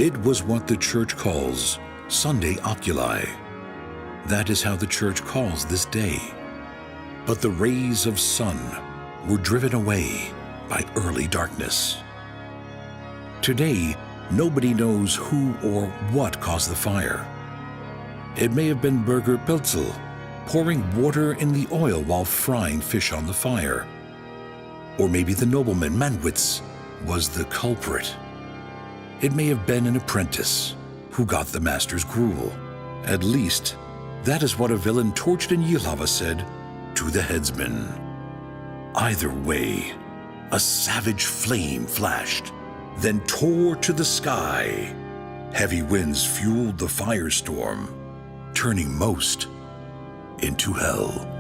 It was what the church calls Sunday Oculi. That is how the church calls this day. But the rays of sun were driven away by early darkness. Today, nobody knows who or what caused the fire. It may have been Birger Peltzel pouring water in the oil while frying fish on the fire. Or maybe the nobleman Manwitz was the culprit. It may have been an apprentice who got the master's gruel. At least, that is what a villain Torsten Yilhava said to the headsman. Either way, a savage flame flashed, then tore to the sky. Heavy winds fueled the firestorm, turning most into hell.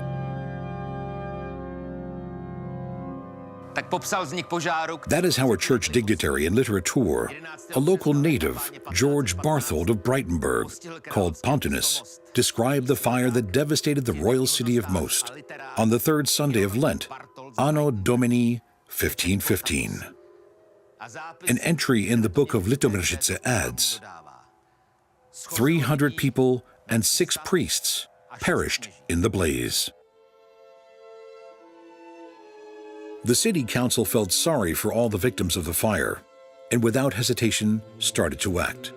That is how a church dignitary and litterateur, a local native, George Barthold of Breitenberg, called Pontinus, described the fire that devastated the royal city of Most on the third Sunday of Lent, Anno Domini 1515. An entry in the book of Litomrshitze adds, 300 people and 6 priests perished in the blaze. The city council felt sorry for all the victims of the fire and without hesitation started to act.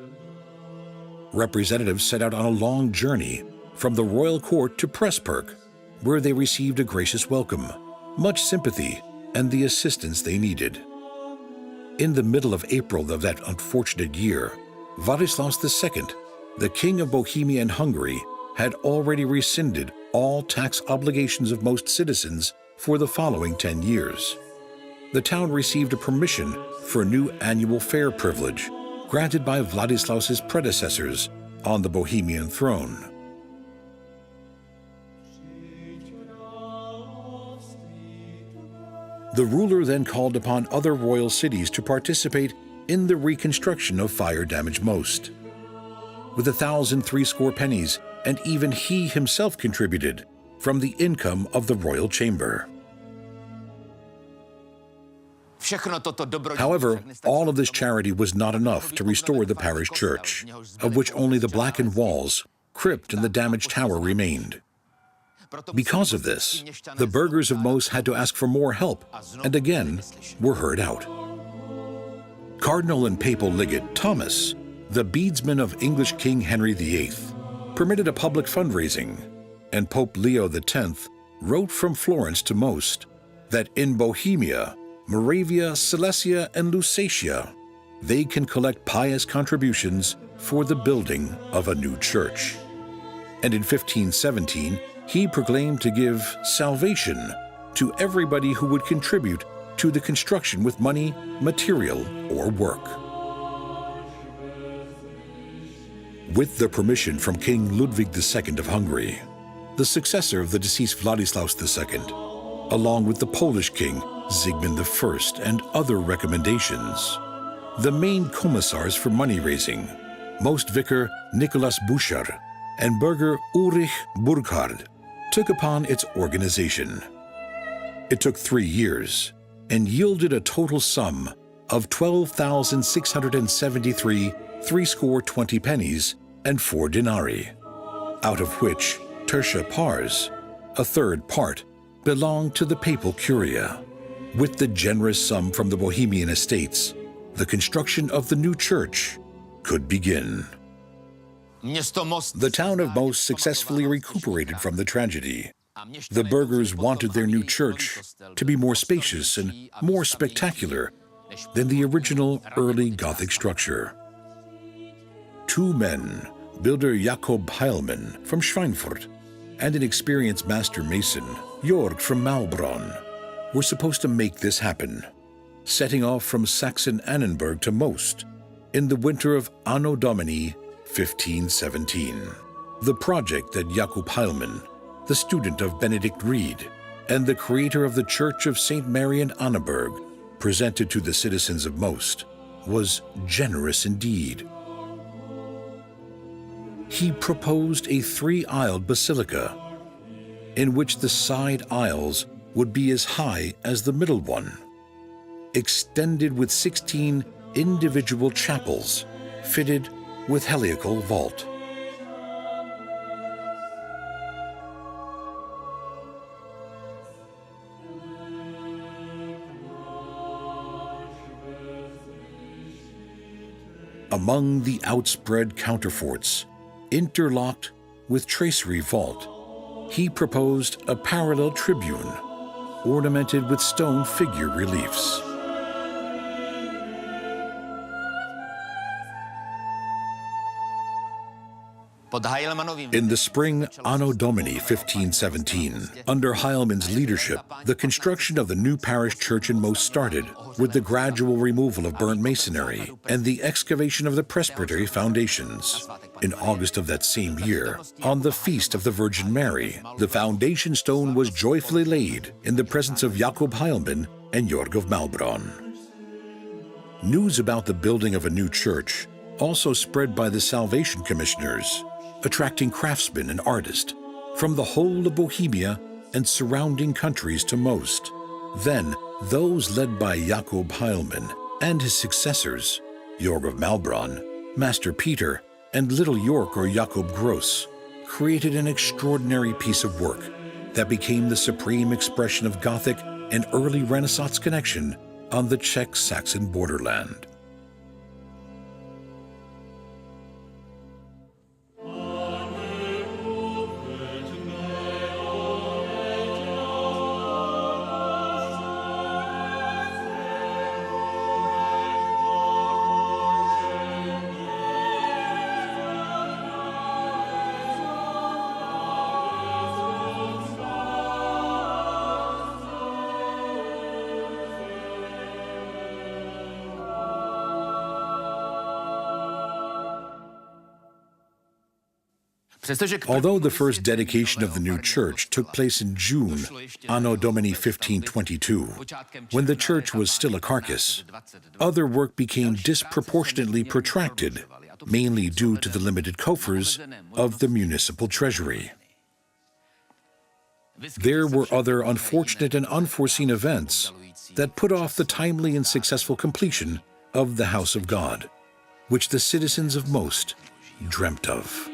Representatives set out on a long journey from the royal court to Pressburg, where they received a gracious welcome, much sympathy, and the assistance they needed. In the middle of April of that unfortunate year, Vladislaus II, the King of Bohemia and Hungary, had already rescinded all tax obligations of most citizens for the following 10 years. The town received a permission for a new annual fair privilege granted by Vladislaus's predecessors on the Bohemian throne. The ruler then called upon other royal cities to participate in the reconstruction of fire-damaged Most. With 1,000 pennies, and even he himself contributed from the income of the royal chamber. However, all of this charity was not enough to restore the parish church, of which only the blackened walls, crypt, and the damaged tower remained. Because of this, the burghers of Most had to ask for more help, and again were heard out. Cardinal and papal legate Thomas, the beadsman of English King Henry VIII, permitted a public fundraising, and Pope Leo X wrote from Florence to Most that in Bohemia, Moravia, Silesia, and Lusatia, they can collect pious contributions for the building of a new church. And in 1517, he proclaimed to give salvation to everybody who would contribute to the construction with money, material, or work. With the permission from King Ludwig II of Hungary, the successor of the deceased Vladislaus II, along with the Polish king Zygmunt I and other recommendations, the main commissars for money-raising, Most Vicar Nicholas Buschar and Burger Ulrich Burkhard, took upon its organization. It took 3 years and yielded a total sum of 12,673 20 pennies and 4 denarii, out of which tertia pars, a third part, belonged to the papal curia. With the generous sum from the Bohemian estates, the construction of the new church could begin. The town of Most successfully recuperated from the tragedy. The burghers wanted their new church to be more spacious and more spectacular than the original early Gothic structure. 2 men, builder Jakob Heilmann from Schweinfurt and an experienced master mason, Jörg from Maulbronn, were supposed to make this happen, setting off from Saxon-Annenberg to Most in the winter of Anno Domini 1517. The project that Jakob Heilmann, the student of Benedict Reed and the creator of the Church of St. Mary in Annaberg, presented to the citizens of Most, was generous indeed. He proposed a 3-aisled basilica, in which the side aisles would be as high as the middle one, extended with 16 individual chapels fitted with heliacal vault. Among the outspread counterforts, interlocked with tracery vault, he proposed a parallel tribune ornamented with stone figure reliefs. In the spring Anno Domini 1517, under Heilmann's leadership, the construction of the new parish church in Most started, with the gradual removal of burnt masonry and the excavation of the presbytery foundations. In August of that same year, on the Feast of the Virgin Mary, the foundation stone was joyfully laid in the presence of Jakob Heilmann and Jorg of Malbronn. News about the building of a new church also spread by the Salvation Commissioners, attracting craftsmen and artists from the whole of Bohemia and surrounding countries to Most. Then, those led by Jakob Heilmann and his successors, Jorg of Malbronn, Master Peter, and Little York or Jakob Gross, created an extraordinary piece of work that became the supreme expression of Gothic and early Renaissance connection on the Czech-Saxon borderland. Although the first dedication of the new church took place in June, Anno Domini 1522, when the church was still a carcass, other work became disproportionately protracted, mainly due to the limited coffers of the municipal treasury. There were other unfortunate and unforeseen events that put off the timely and successful completion of the house of God, which the citizens of Most dreamt of.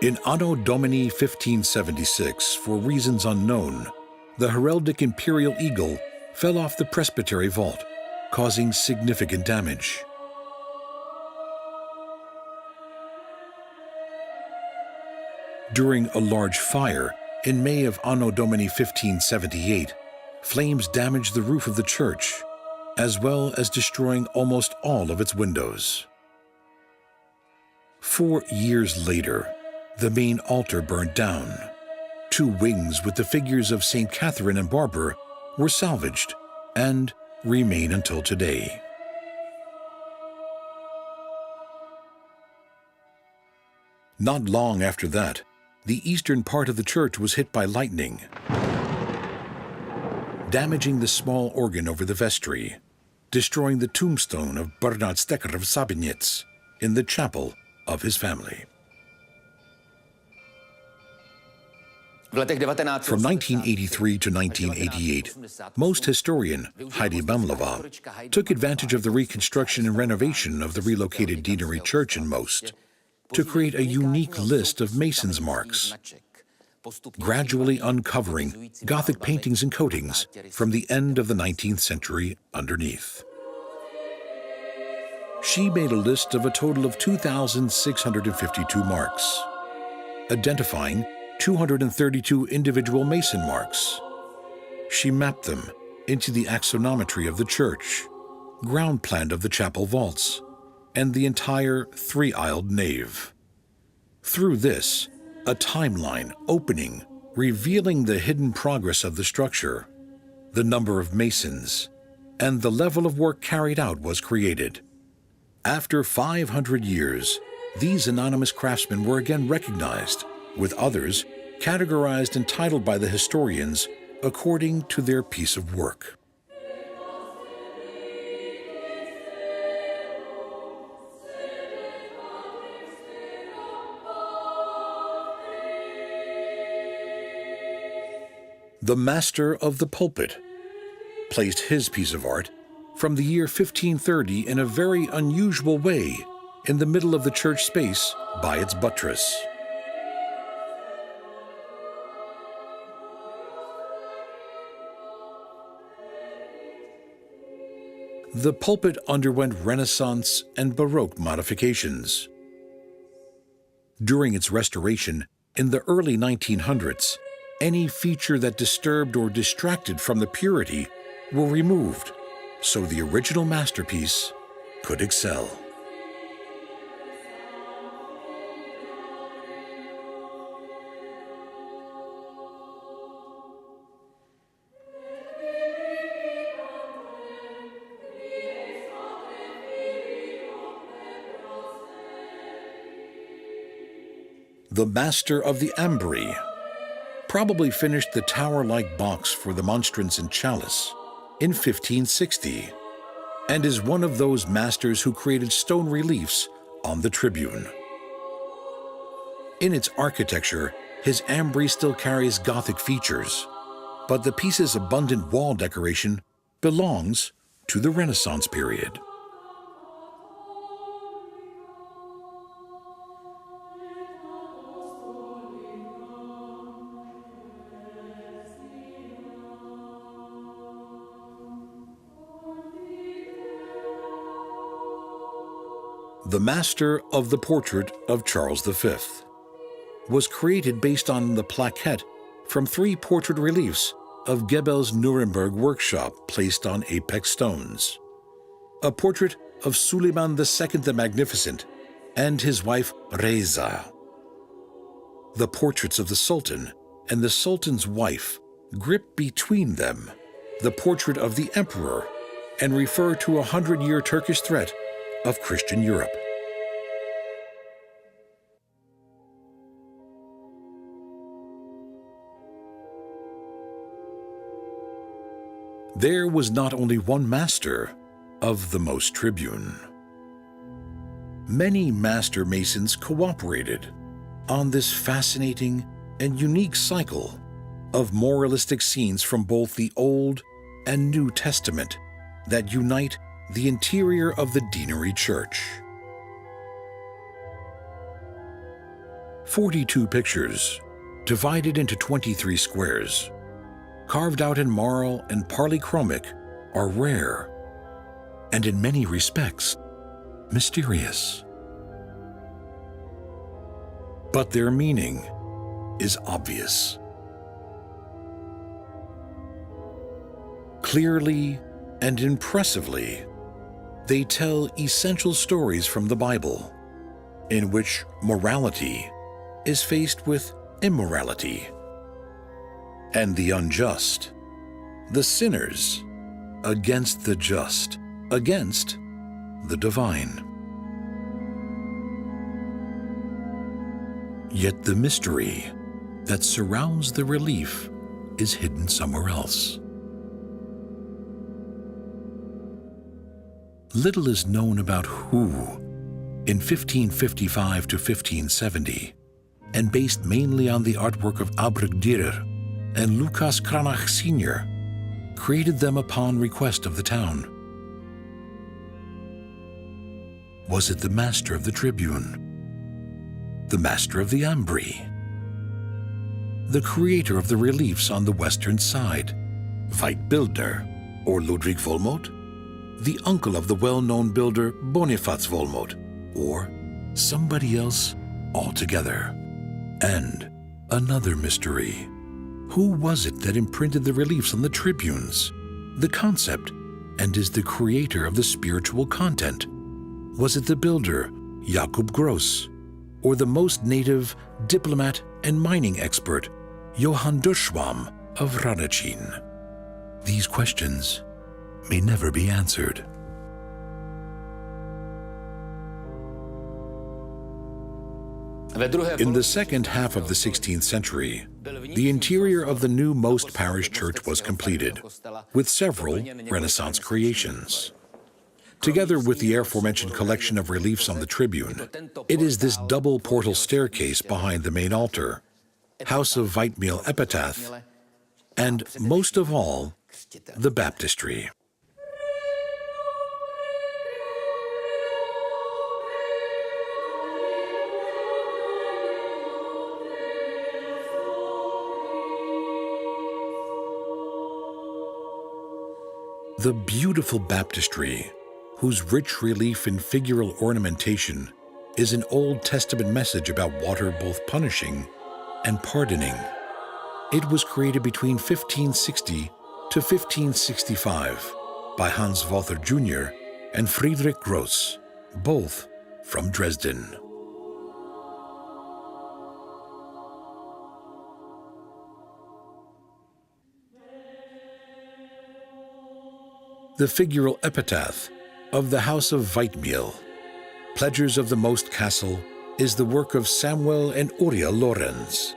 In Anno Domini 1576, for reasons unknown, the heraldic imperial eagle fell off the presbytery vault, causing significant damage. During a large fire in May of Anno Domini 1578, flames damaged the roof of the church, as well as destroying almost all of its windows. 4 years later, the main altar burned down. 2 wings with the figures of St. Catherine and Barbara were salvaged and remain until today. Not long after that, the eastern part of the church was hit by lightning, damaging the small organ over the vestry, destroying the tombstone of Bernard Stecker of Sabinitz in the chapel of his family. From 1983 to 1988, Most historian Heidi Bamlova took advantage of the reconstruction and renovation of the relocated deanery church in Most to create a unique list of masons' marks, gradually uncovering Gothic paintings and coatings from the end of the 19th century underneath. She made a list of a total of 2,652 marks, identifying 232 individual mason marks. She mapped them into the axonometry of the church, ground plan of the chapel vaults, and the entire 3-aisled nave. Through this, a timeline opening, revealing the hidden progress of the structure, the number of masons, and the level of work carried out was created. After 500 years, these anonymous craftsmen were again recognized, with others categorized and titled by the historians according to their piece of work. The Master of the Pulpit, placed his piece of art from the year 1530 in a very unusual way in the middle of the church space by its buttress. The pulpit underwent Renaissance and Baroque modifications. During its restoration in the early 1900s, any feature that disturbed or distracted from the purity were removed, so the original masterpiece could excel. The master of the ambry probably finished the tower-like box for the monstrance and chalice in 1560, and is one of those masters who created stone reliefs on the tribune. In its architecture, his ambry still carries Gothic features, but the piece's abundant wall decoration belongs to the Renaissance period. The master of the portrait of Charles V was created based on the plaquette from 3 portrait reliefs of Gebel's Nuremberg workshop placed on apex stones. A portrait of Suleiman II the Magnificent and his wife Reza. The portraits of the Sultan and the Sultan's wife grip between them the portrait of the Emperor and refer to a 100-year Turkish threat of Christian Europe. There was not only one master of the most tribune. Many master masons cooperated on this fascinating and unique cycle of moralistic scenes from both the Old and New Testament that unite the interior of the deanery church. 42 pictures, divided into 23 squares, carved out in marl and polychromic, are rare and in many respects mysterious. But their meaning is obvious. Clearly and impressively, they tell essential stories from the Bible, in which morality is faced with immorality, and the unjust, the sinners, against the just, against the divine. Yet the mystery that surrounds the relief is hidden somewhere else. Little is known about who, in 1555 to 1570, and based mainly on the artwork of Albrecht Dürer and Lucas Cranach Sr., created them upon request of the town. Was it the master of the tribune? The master of the ambry? The creator of the reliefs on the western side, Veit Bildner or Ludwig Volmot? The uncle of the well-known builder Bonifaz Volmot, or somebody else altogether? And another mystery. Who was it that imprinted the reliefs on the tribunes, the concept, and is the creator of the spiritual content? Was it the builder, Jakob Gross, or the most native diplomat and mining expert, Johann Duschwam of Radecin? These questions may never be answered. In the second half of the 16th century, the interior of the new Most Parish Church was completed, with several Renaissance creations. Together with the aforementioned collection of reliefs on the tribune, it is this double portal staircase behind the main altar, House of Weitmehl epitaph, and most of all, the baptistry. The beautiful baptistry, whose rich relief and figural ornamentation is an Old Testament message about water both punishing and pardoning. It was created between 1560 to 1565 by Hans Walther Jr. and Friedrich Gross, both from Dresden. The figural epitaph of the House of Weitmiel, Pledgers of the Most Castle, is the work of Samuel and Uriah Lorenz.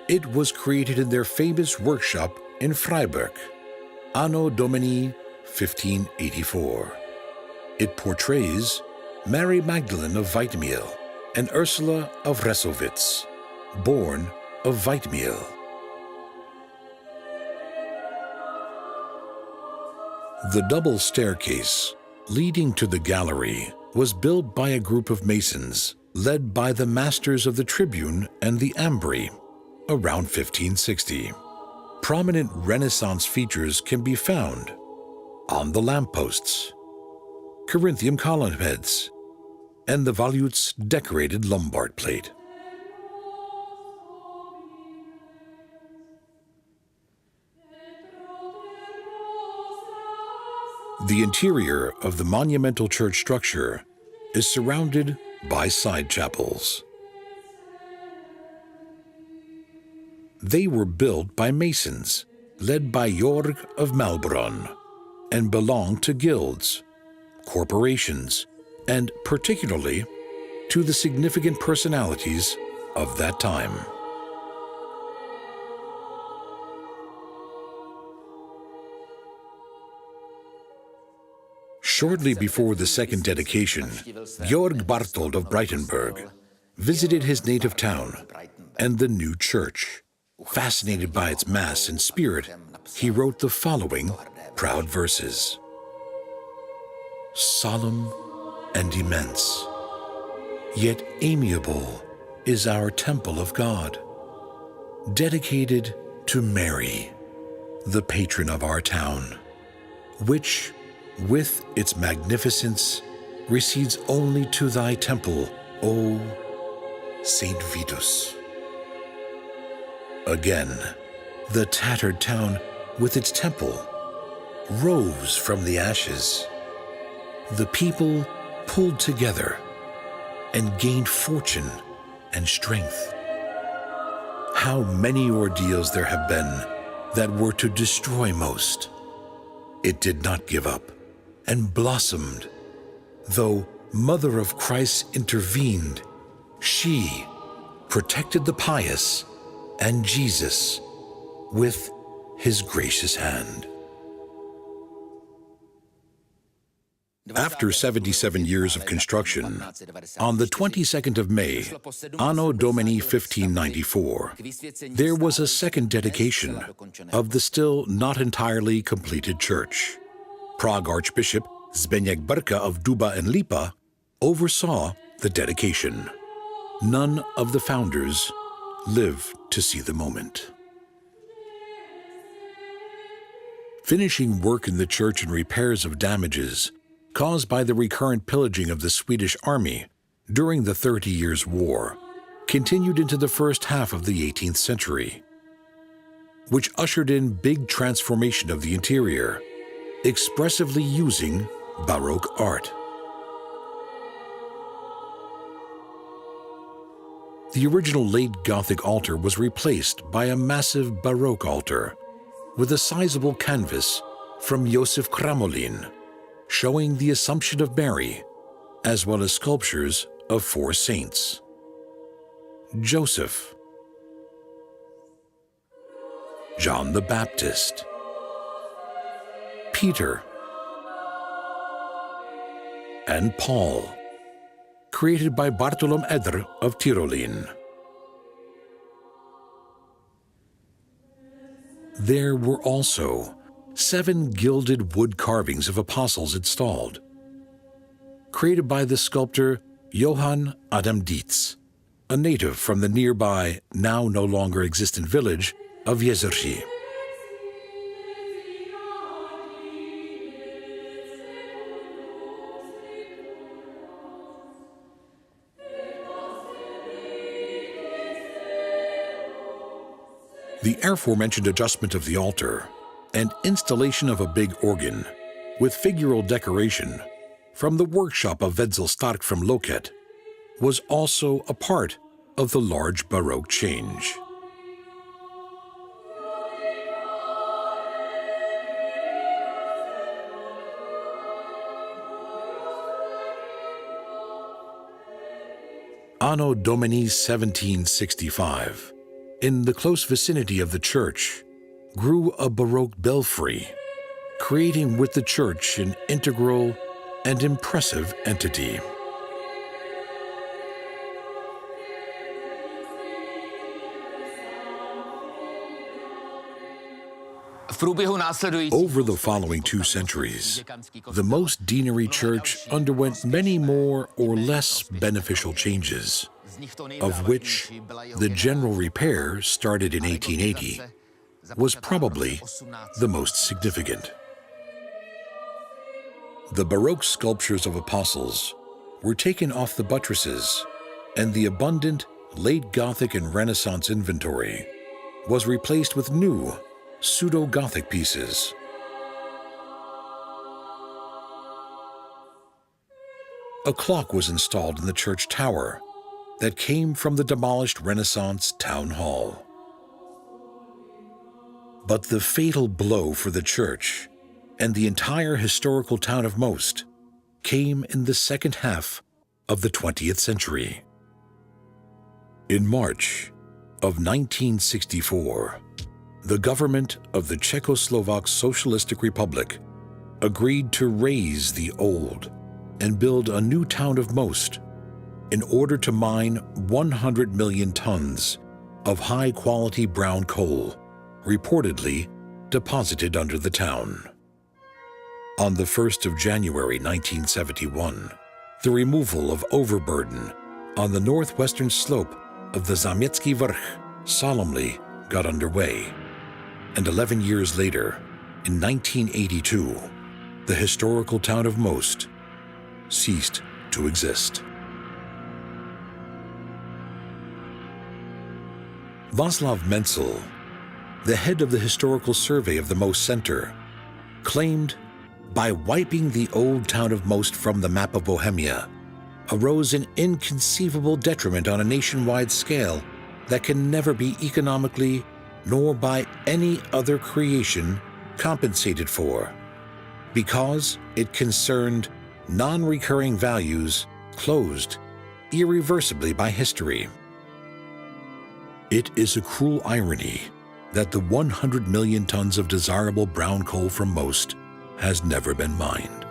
It was created in their famous workshop in Freiburg, Anno Domini 1584. It portrays Mary Magdalene of Weitmiel and Ursula of Resowitz, born of Weitmiel. The double staircase leading to the gallery was built by a group of masons led by the masters of the Tribune and the Ambri around 1560. Prominent Renaissance features can be found on the lampposts, Corinthian column heads, and the volutes decorated Lombard plate. The interior of the monumental church structure is surrounded by side chapels. They were built by masons, led by Jorg of Malbronn, and belonged to guilds, corporations, and particularly to the significant personalities of that time. Shortly before the second dedication, Georg Barthold of Breitenberg visited his native town and the new church. Fascinated by its mass and spirit, he wrote the following proud verses. Solemn and immense, yet amiable is our temple of God, dedicated to Mary, the patron of our town, which, with its magnificence, recedes only to thy temple, O Saint Vitus. Again, the tattered town with its temple rose from the ashes. The people pulled together and gained fortune and strength. How many ordeals there have been that were to destroy most. It did not give up and blossomed. Though Mother of Christ intervened, she protected the pious and Jesus with his gracious hand. After 77 years of construction, on the 22nd of May, Anno Domini 1594, there was a second dedication of the still not entirely completed church. Prague Archbishop Zbigniew Brka of Duba and Lipa oversaw the dedication. None of the founders lived to see the moment. Finishing work in the church and repairs of damages caused by the recurrent pillaging of the Swedish army during the 30 Years' War continued into the first half of the 18th century, which ushered in big transformation of the interior, expressively using Baroque art. The original late Gothic altar was replaced by a massive Baroque altar with a sizable canvas from Josef Kramolin, showing the Assumption of Mary, as well as sculptures of 4 saints. Joseph, John the Baptist, Peter, and Paul, created by Bartolom Eder of Tirolin. There were also 7 gilded wood carvings of apostles installed, created by the sculptor Johann Adam Dietz, a native from the nearby, now no longer existent village of Jezerzi. The aforementioned adjustment of the altar and installation of a big organ with figural decoration from the workshop of Wetzel Stark from Loket was also a part of the large Baroque change. Anno Domini 1765, in the close vicinity of the church, grew a Baroque belfry, creating with the church an integral and impressive entity. Over the following 2 centuries, the most deanery church underwent many more or less beneficial changes, of which the general repair, started in 1880, was probably the most significant. The Baroque sculptures of apostles were taken off the buttresses, and the abundant late Gothic and Renaissance inventory was replaced with new pseudo-Gothic pieces. A clock was installed in the church tower that came from the demolished Renaissance town hall. But the fatal blow for the church and the entire historical town of Most came in the second half of the 20th century. In March of 1964, the government of the Czechoslovak Socialistic Republic agreed to raze the old and build a new town of Most in order to mine 100 million tons of high-quality brown coal, reportedly deposited under the town. On the 1st of January 1971, the removal of overburden on the northwestern slope of the Zamiecki Vrch solemnly got underway. And 11 years later, in 1982, the historical town of Most ceased to exist. Václav Menzel, the head of the historical survey of the Most Center, claimed by wiping the old town of Most from the map of Bohemia arose an inconceivable detriment on a nationwide scale that can never be economically nor by any other creation compensated for, because it concerned non-recurring values closed irreversibly by history. It is a cruel irony that the 100 million tons of desirable brown coal from Most has never been mined.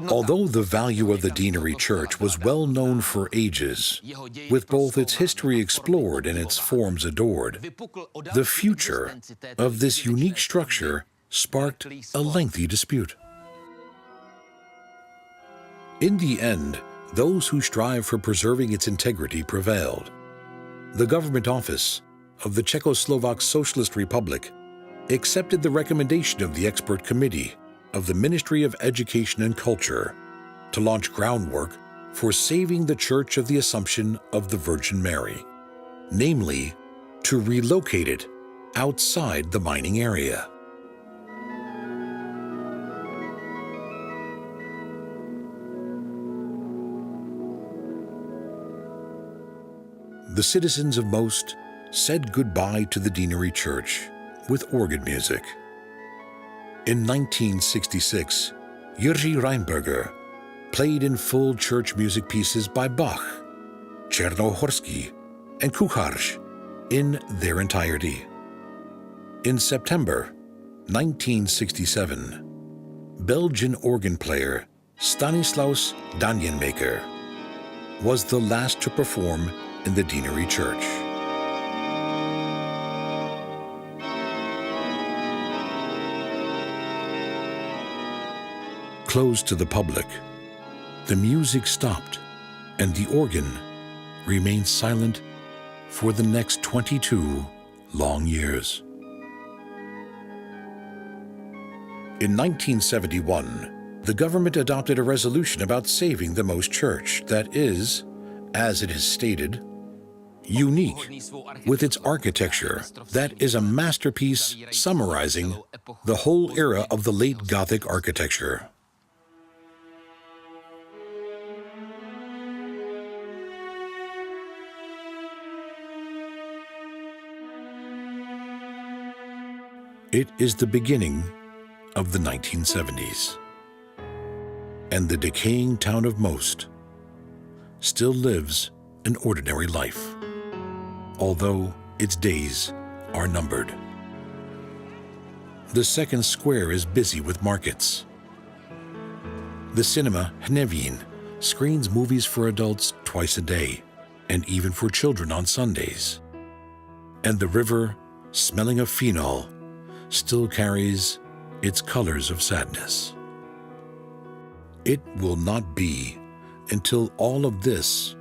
Although the value of the deanery church was well known for ages, with both its history explored and its forms adored, the future of this unique structure sparked a lengthy dispute. In the end, those who strive for preserving its integrity prevailed. The government office of the Czechoslovak Socialist Republic accepted the recommendation of the expert committee of the Ministry of Education and Culture to launch groundwork for saving the Church of the Assumption of the Virgin Mary, namely, to relocate it outside the mining area. The citizens of Most said goodbye to the deanery church with organ music. In 1966, Jiří Reinberger played in full church music pieces by Bach, Černohorský, and Kucharz in their entirety. In September 1967, Belgian organ player Stanislaus Danjenmaker was the last to perform in the Deanery Church. Closed to the public, the music stopped and the organ remained silent for the next 22 long years. In 1971, the government adopted a resolution about saving the Most Church that is, as it is stated, unique with its architecture that is a masterpiece summarizing the whole era of the late Gothic architecture. It is the beginning of the 1970s, and the decaying town of Most still lives an ordinary life, although its days are numbered. The second square is busy with markets. The cinema Hnevin screens movies for adults twice a day, and even for children on Sundays. And the river, smelling of phenol, still carries its colors of sadness. It will not be until all of this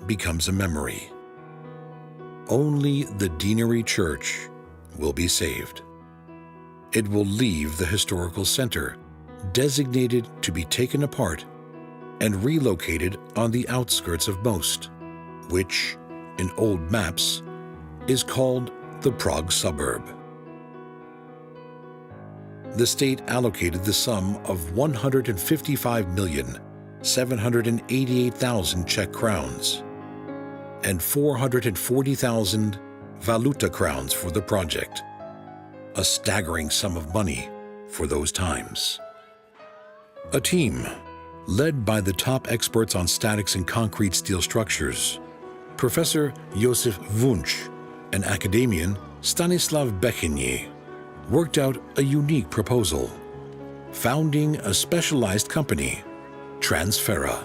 becomes a memory. Only the Deanery Church will be saved. It will leave the historical center, designated to be taken apart and relocated on the outskirts of Most, which, in old maps, is called the Prague suburb. The state allocated the sum of 155,788,000 Czech crowns and 440,000 valuta crowns for the project, a staggering sum of money for those times. A team led by the top experts on statics and concrete steel structures, Professor Josef Wunsch and academician Stanislav Bechyni, worked out a unique proposal, founding a specialized company, Transfera.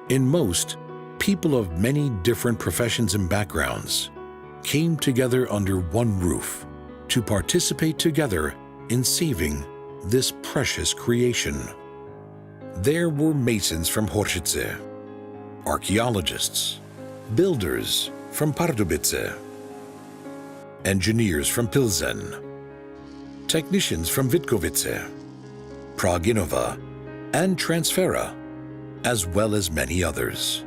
In Most, people of many different professions and backgrounds came together under one roof to participate together in saving this precious creation. There were masons from Hořice, archaeologists, builders from Pardubice, engineers from Pilzen, technicians from Vitkovice, Praginova, and Transfera, as well as many others.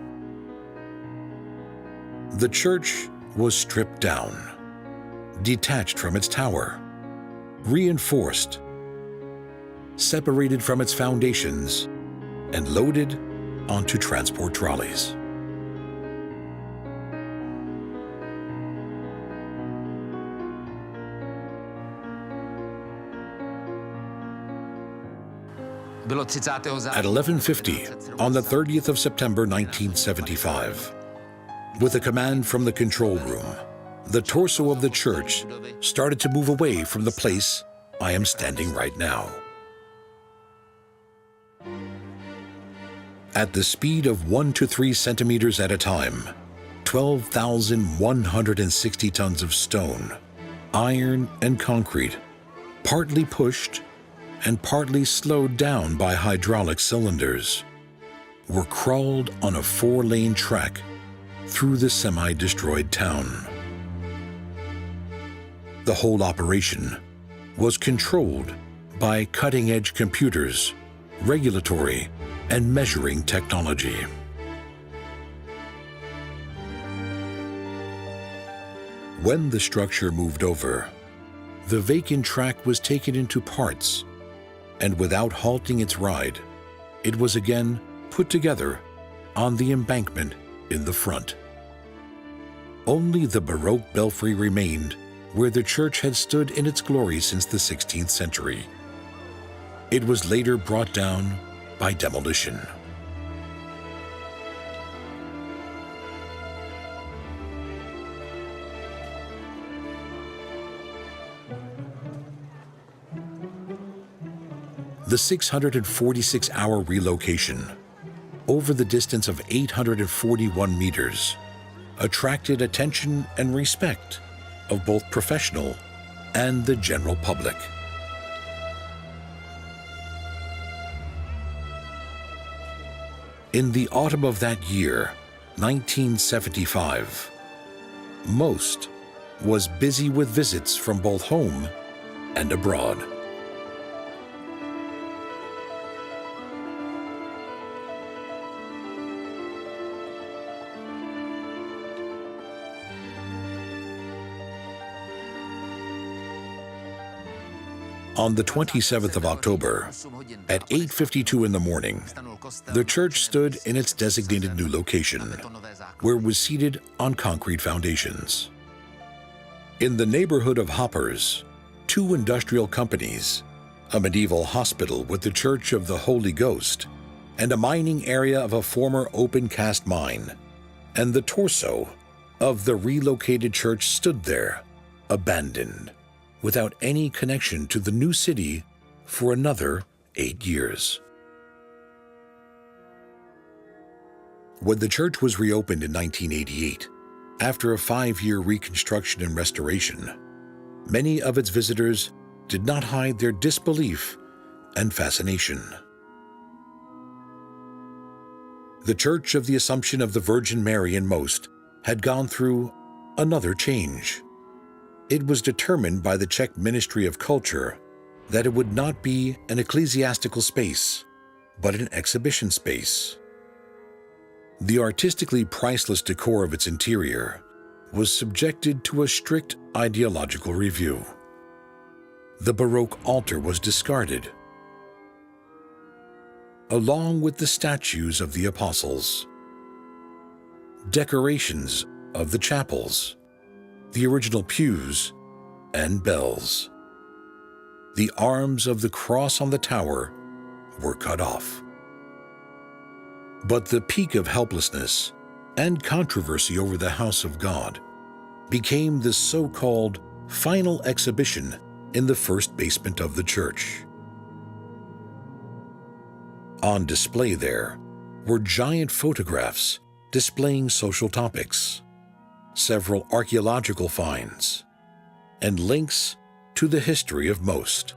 The church was stripped down, detached from its tower, reinforced, separated from its foundations, and loaded onto transport trolleys. At 11:50 on the 30th of September 1975, with a command from the control room, the torso of the church started to move away from the place I am standing right now. At the speed of 1 to 3 centimeters at a time, 12,160 tons of stone, iron, and concrete, partly pushed and partly slowed down by hydraulic cylinders, were crawled on a 4-lane track through the semi-destroyed town. The whole operation was controlled by cutting-edge computers, regulatory, and measuring technology. When the structure moved over, the vacant track was taken into parts, and without halting its ride, it was again put together on the embankment in the front. Only the Baroque belfry remained where the church had stood in its glory since the 16th century. It was later brought down by demolition. The 646-hour relocation, over the distance of 841 meters, attracted attention and respect of both professional and the general public. In the autumn of that year, 1975, Most was busy with visits from both home and abroad. On the 27th of October, at 8:52 in the morning, the church stood in its designated new location, where it was seated on concrete foundations. In the neighborhood of Hoppers, two industrial companies, a medieval hospital with the Church of the Holy Ghost, and a mining area of a former open-cast mine, and the torso of the relocated church stood there, abandoned, without any connection to the new city for another 8 years. When the church was reopened in 1988, after a 5-year reconstruction and restoration, many of its visitors did not hide their disbelief and fascination. The Church of the Assumption of the Virgin Mary in Most had gone through another change. It was determined by the Czech Ministry of Culture that it would not be an ecclesiastical space, but an exhibition space. The artistically priceless decor of its interior was subjected to a strict ideological review. The Baroque altar was discarded, along with the statues of the apostles, decorations of the chapels, the original pews and bells. The arms of the cross on the tower were cut off. But the peak of helplessness and controversy over the house of God became the so-called final exhibition in the first basement of the church. On display there were giant photographs displaying social topics, several archaeological finds, and links to the history of Most.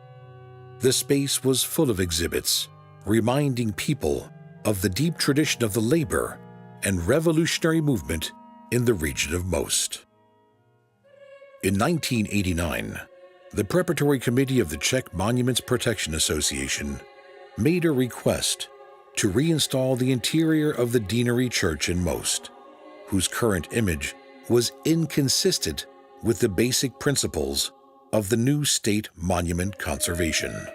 The space was full of exhibits reminding people of the deep tradition of the labor and revolutionary movement in the region of Most. In 1989, the Preparatory Committee of the Czech Monuments Protection Association made a request to reinstall the interior of the Deanery Church in Most, whose current image was inconsistent with the basic principles of the new state monument conservation.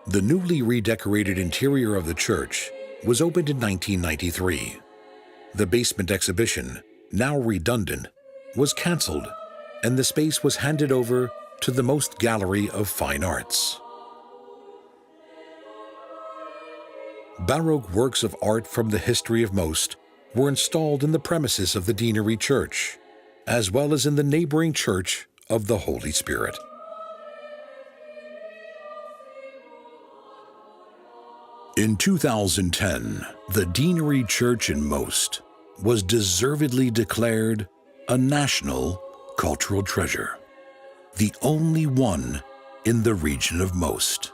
The newly redecorated interior of the church was opened in 1993. The basement exhibition, now redundant, was canceled, and the space was handed over to the Most Gallery of Fine Arts. Baroque works of art from the history of Most were installed in the premises of the Deanery Church, as well as in the neighboring Church of the Holy Spirit. In 2010, the Deanery Church in Most was deservedly declared a national cultural treasure, the only one in the region of Most.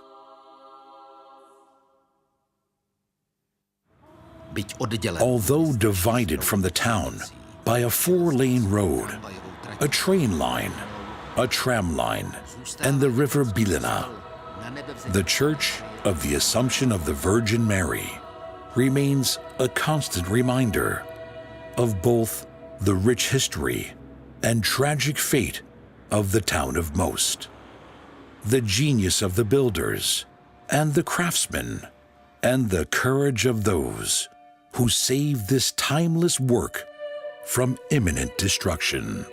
Although divided from the town by a 4-lane road, a train line, a tram line, and the river Bílina, the Church of the Assumption of the Virgin Mary remains a constant reminder of both the rich history and tragic fate of the town of Most, the genius of the builders and the craftsmen, and the courage of those who saved this timeless work from imminent destruction.